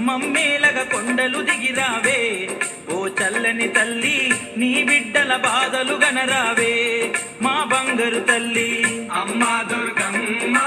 మమ్మేలగ కొండలు దిగిరావే ఓ చల్లని తల్లి నీ బిడ్డల బాధలు గనరావే మా బంగారు తల్లి అమ్మా దుర్గమ్మ